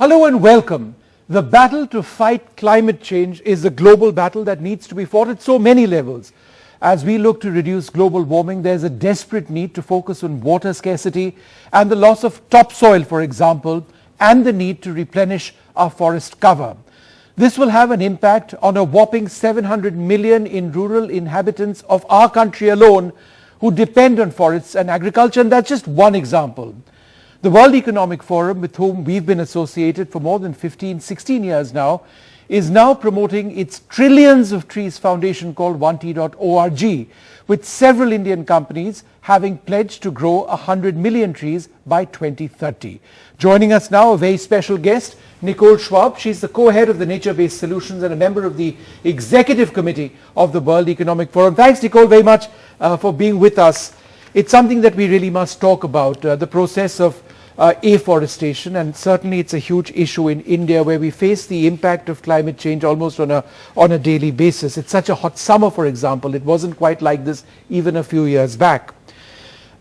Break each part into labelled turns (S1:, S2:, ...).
S1: Hello and welcome. The battle to fight climate change is a global battle that needs to be fought at so many levels. As we look to reduce global warming, there's a desperate need to focus on water scarcity and the loss of topsoil, for example, and the need to replenish our forest cover. This will have an impact on a whopping 700 million in rural inhabitants of our country alone who depend on forests and agriculture, and that's just one example. The World Economic Forum, with whom we've been associated for more than 16 years now, is now promoting its Trillions of Trees Foundation called 1t.org, with several Indian companies having pledged to grow 100 million trees by 2030. Joining us now, a very special guest, Nicole Schwab. She's the co-head of the Nature-Based Solutions and a member of the Executive Committee of the World Economic Forum. Thanks, Nicole, very much for being with us. It's something that we really must talk about, the process of afforestation, and certainly it's a huge issue in India where we face the impact of climate change almost on a daily basis. It's such a hot summer, for example. It wasn't quite like this even a few years back.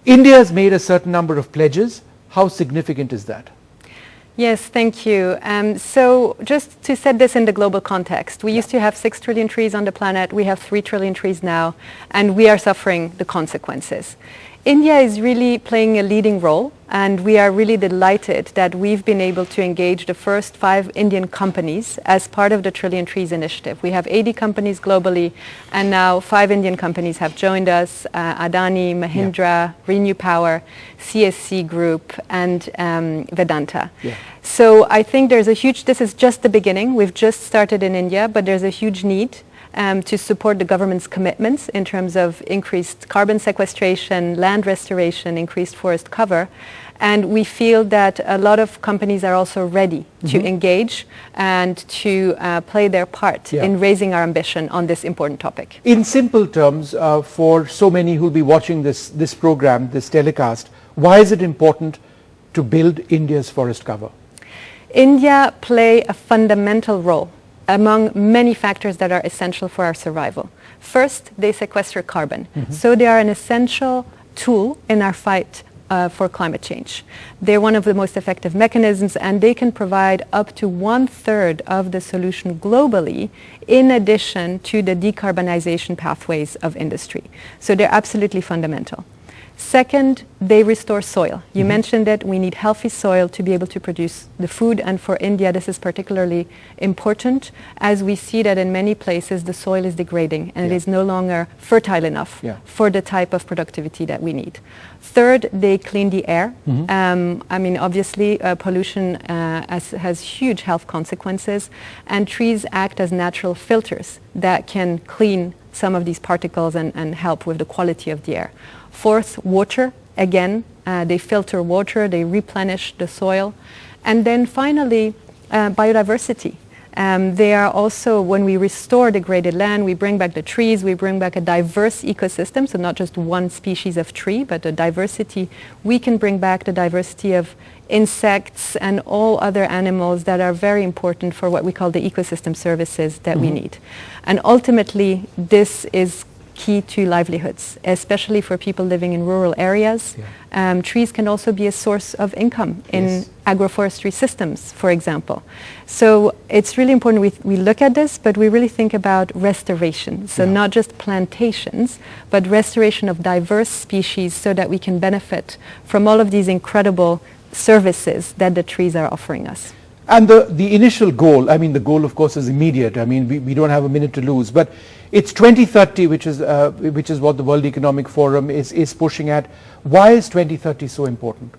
S1: India has made a certain number of pledges. How significant is that?
S2: Yes, thank you. So just to set this in the global context, we used to have 6 trillion trees on the planet. We have 3 trillion trees now, and we are suffering the consequences. India is really playing a leading role, and we are really delighted that we've been able to engage the first 5 Indian companies as part of the Trillion Trees initiative. We have 80 companies globally, and now 5 Indian companies have joined us, Adani, Mahindra, Renew Power, CSC Group, and Vedanta. So I think there's a huge, this is just the beginning. We've just started in India, but there's a huge need to support the government's commitments in terms of increased carbon sequestration, land restoration, increased forest cover. And we feel that a lot of companies are also ready to engage and to play their part in raising our ambition on this important topic.
S1: In simple terms, for so many who will be watching this program, this telecast, why is it important to build India's forest cover?
S2: India play a fundamental role among many factors that are essential for our survival. First, they sequester carbon. So they are an essential tool in our fight for climate change. They're one of the most effective mechanisms, and they can provide up to 1/3 of the solution globally, in addition to the decarbonization pathways of industry. So they're absolutely fundamental. Second, they restore soil. You mentioned that we need healthy soil to be able to produce the food, and for India this is particularly important as we see that in many places the soil is degrading and it is no longer fertile enough for the type of productivity that we need. Third, they clean the air. I mean, obviously pollution has huge health consequences, and trees act as natural filters that can clean some of these particles and help with the quality of the air. Fourth, water. Again, they filter water, they replenish the soil. And then finally, biodiversity. They are also, when we restore degraded land, we bring back the trees, we bring back a diverse ecosystem, so not just one species of tree, but a diversity. We can bring back the diversity of insects and all other animals that are very important for what we call the ecosystem services that we need. And ultimately, this is key to livelihoods, especially for people living in rural areas. Trees can also be a source of income in agroforestry systems, for example. So it's really important we look at this, but we really think about restoration. So not just plantations, but restoration of diverse species so that we can benefit from all of these incredible services that the trees are offering us.
S1: And the initial goal, I mean, the goal, of course, is immediate. I mean, we don't have a minute to lose. But it's 2030, which is what the World Economic Forum is pushing at. Why is 2030 so important?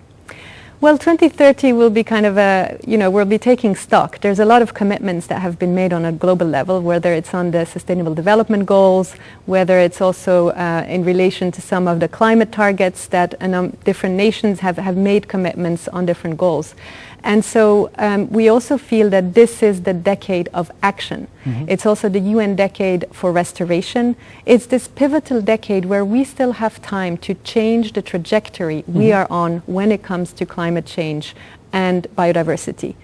S2: Well, 2030 will be kind of a, we'll be taking stock. There's a lot of commitments that have been made on a global level, whether it's on the Sustainable Development Goals, whether it's also in relation to some of the climate targets that different nations have made commitments on different goals. And so we also feel that this is the decade of action. It's also the UN decade for restoration. It's this pivotal decade where we still have time to change the trajectory we are on when it comes to climate change and biodiversity.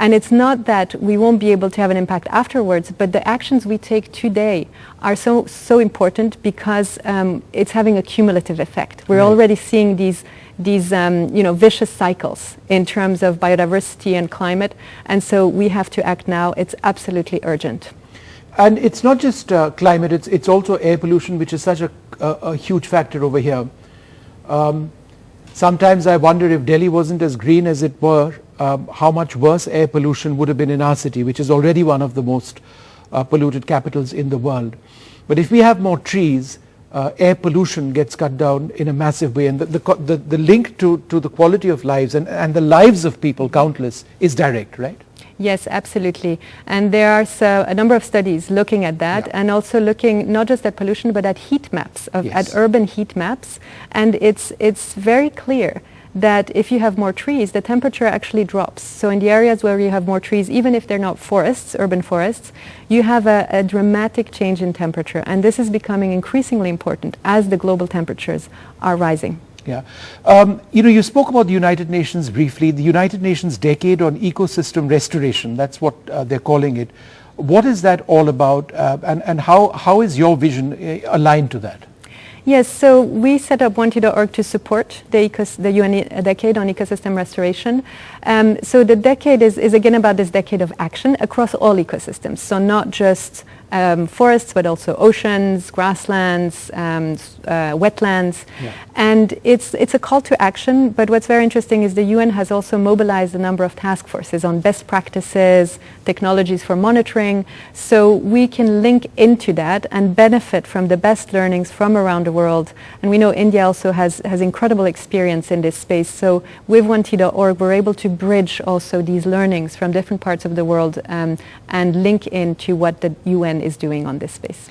S2: And it's not that we won't be able to have an impact afterwards, but the actions we take today are so important because it's having a cumulative effect. We're already seeing these vicious cycles in terms of biodiversity and climate, and so we have to act now. It's absolutely urgent.
S1: And it's not just climate, it's also air pollution, which is such a huge factor over here. Sometimes I wonder if Delhi wasn't as green as it were, how much worse air pollution would have been in our city, which is already one of the most polluted capitals in the world. But if we have more trees, air pollution gets cut down in a massive way, and the link to the quality of lives and the lives of people, countless, is direct, right?
S2: Yes, absolutely. And there are a number of studies looking at that, and also looking not just at pollution but at heat maps, at urban heat maps. And it's very clear that if you have more trees, the temperature actually drops. So in the areas where you have more trees, even if they're not forests, urban forests, you have a dramatic change in temperature. And this is becoming increasingly important as the global temperatures are rising.
S1: Yeah. You spoke about the United Nations briefly, the United Nations Decade on Ecosystem Restoration. That's what they're calling it. What is that all about, and how is your vision aligned to that?
S2: Yes, so we set up OneT.org to support the UN Decade on Ecosystem Restoration. So the decade is again about this decade of action across all ecosystems. So not just forests, but also oceans, grasslands, wetlands. Yeah. And it's a call to action, but what's very interesting is the UN has also mobilized a number of task forces on best practices, technologies for monitoring, so we can link into that and benefit from the best learnings from around the world. And we know India also has incredible experience in this space, so with OneT.org we're able to bridge also these learnings from different parts of the world and link into what the UN is doing on this space.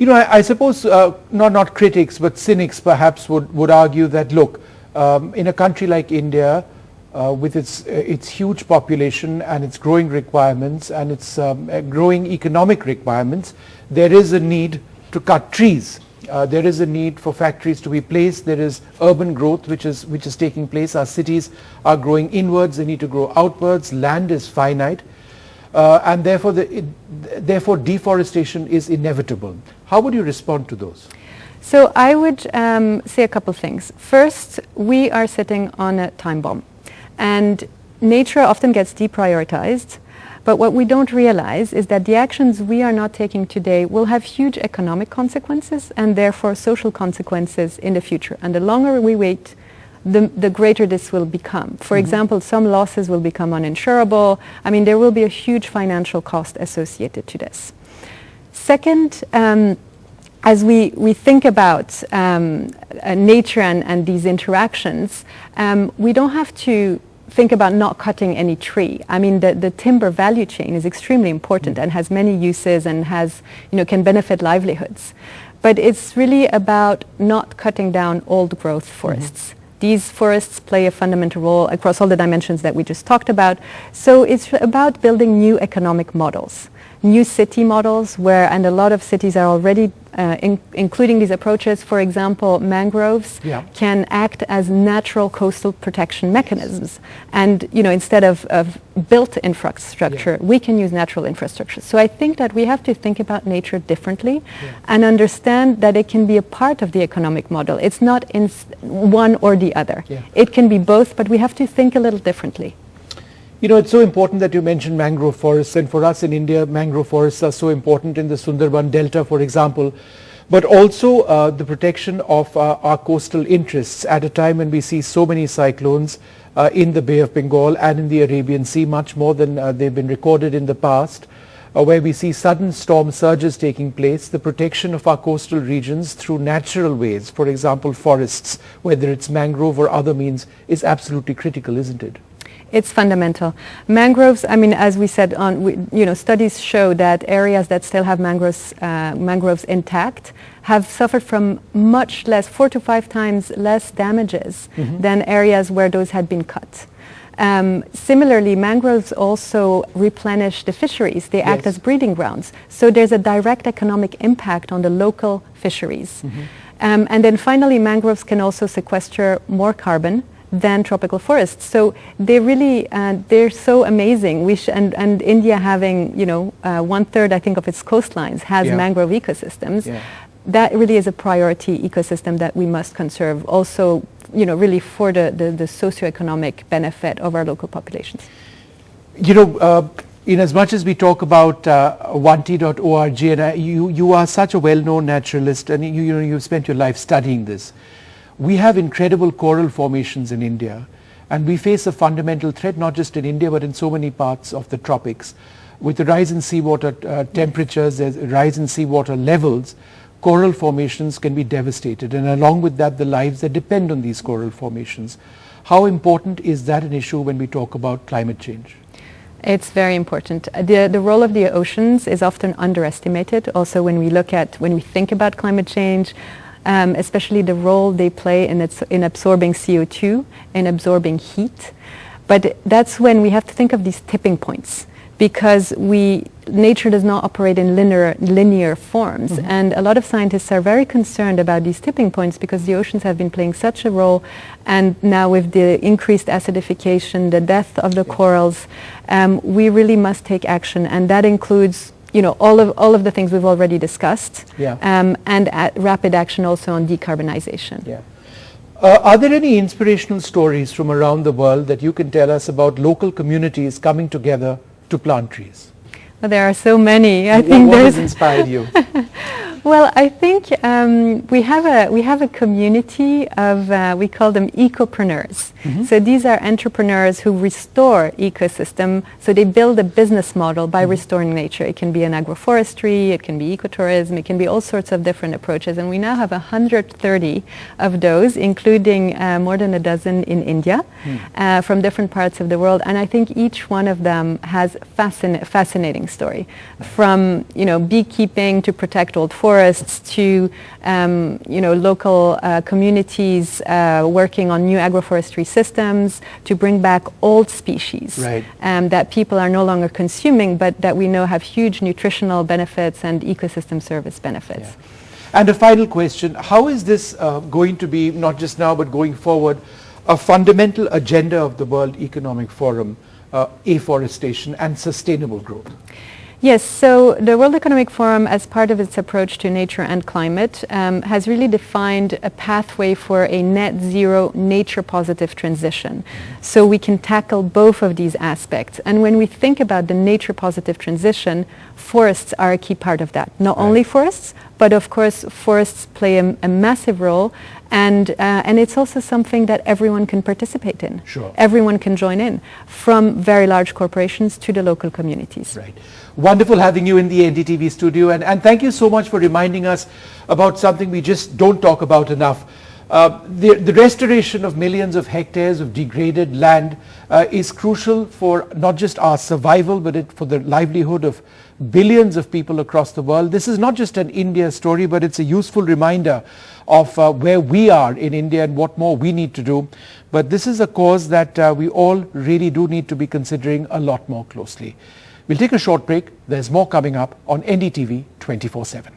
S1: I suppose not critics but cynics perhaps would argue that, look, in a country like India with its huge population and its growing requirements and its growing economic requirements, there is a need to cut trees. There is a need for factories to be placed. There is urban growth which is taking place. Our cities are growing inwards, they need to grow outwards. Land is finite. And therefore deforestation is inevitable. How would you respond to those?
S2: So I would say a couple things. First, we are sitting on a time bomb, and nature often gets deprioritized, but what we don't realize is that the actions we are not taking today will have huge economic consequences and therefore social consequences in the future. And the longer we wait, the greater this will become. For example, some losses will become uninsurable. I mean, there will be a huge financial cost associated to this. Second, as we think about nature and these interactions, we don't have to think about not cutting any tree. I mean, the timber value chain is extremely important and has many uses and can benefit livelihoods. But it's really about not cutting down old growth forests. These forests play a fundamental role across all the dimensions that we just talked about. So it's about building new economic models, new city models and a lot of cities are already including these approaches. For example, mangroves can act as natural coastal protection mechanisms. And, instead of built infrastructure, we can use natural infrastructure. So I think that we have to think about nature differently and understand that it can be a part of the economic model. It's not in one or the other. It can be both, but we have to think a little differently.
S1: It's so important that you mentioned mangrove forests, and for us in India, mangrove forests are so important in the Sundarban Delta, for example, but also the protection of our coastal interests at a time when we see so many cyclones in the Bay of Bengal and in the Arabian Sea, much more than they've been recorded in the past, where we see sudden storm surges taking place. The protection of our coastal regions through natural ways, for example, forests, whether it's mangrove or other means, is absolutely critical, isn't it?
S2: It's fundamental. Mangroves, I mean, as we said, studies show that areas that still have mangroves intact have suffered from much less, 4 to 5 times less damages than areas where those had been cut. Similarly, mangroves also replenish the fisheries. They act as breeding grounds. So there's a direct economic impact on the local fisheries. And then finally, mangroves can also sequester more carbon than tropical forests. So they really, they're so amazing. And India having, 1/3, I think, of its coastlines has mangrove ecosystems. Yeah. That really is a priority ecosystem that we must conserve. Also, really for the socioeconomic benefit of our local populations.
S1: In as much as we talk about 1t.org, and you are such a well-known naturalist, and you've spent your life studying this. We have incredible coral formations in India, and we face a fundamental threat not just in India but in so many parts of the tropics. With the rise in seawater temperatures, there's a rise in seawater levels, coral formations can be devastated, and along with that the lives that depend on these coral formations. How important is that an issue when we talk about climate change?
S2: It's very important. The role of the oceans is often underestimated. Also, when we think about climate change, especially the role they play in absorbing CO2 and absorbing heat. But that's when we have to think of these tipping points, because nature does not operate in linear forms. Mm-hmm. And a lot of scientists are very concerned about these tipping points because the oceans have been playing such a role, and now with the increased acidification, the death of the corals, we really must take action, and that includes all of the things we've already discussed, and rapid action also on decarbonization.
S1: Yeah. Are there any inspirational stories from around the world that you can tell us about local communities coming together to plant trees?
S2: Well, there are so many.
S1: I think what has inspired you?
S2: Well, I think we have a community of we call them ecopreneurs. Mm-hmm. So these are entrepreneurs who restore ecosystem. So they build a business model by restoring nature. It can be an agroforestry, it can be ecotourism, it can be all sorts of different approaches. And we now have 130 of those, including more than a dozen in India, from different parts of the world. And I think each one of them has fascinating story, from beekeeping to protect old forests to local communities working on new agroforestry systems to bring back old species that people are no longer consuming, but that we know have huge nutritional benefits and ecosystem service benefits.
S1: Yeah. And a final question, how is this going to be, not just now but going forward, a fundamental agenda of the World Economic Forum, afforestation and sustainable growth?
S2: Yes, so the World Economic Forum, as part of its approach to nature and climate, has really defined a pathway for a net zero nature positive transition. So we can tackle both of these aspects. And when we think about the nature positive transition, forests are a key part of that. Not only forests, but of course forests play a massive role, and it's also something that everyone can participate in.
S1: Sure.
S2: Everyone can join in, from very large corporations to the local communities.
S1: Right. Wonderful having you in the NDTV studio, and thank you so much for reminding us about something we just don't talk about enough. The restoration of millions of hectares of degraded land is crucial for not just our survival, but for the livelihood of billions of people across the world. This is not just an India story, but it's a useful reminder of where we are in India and what more we need to do. But this is a cause that we all really do need to be considering a lot more closely. We'll take a short break. There's more coming up on NDTV 24/7.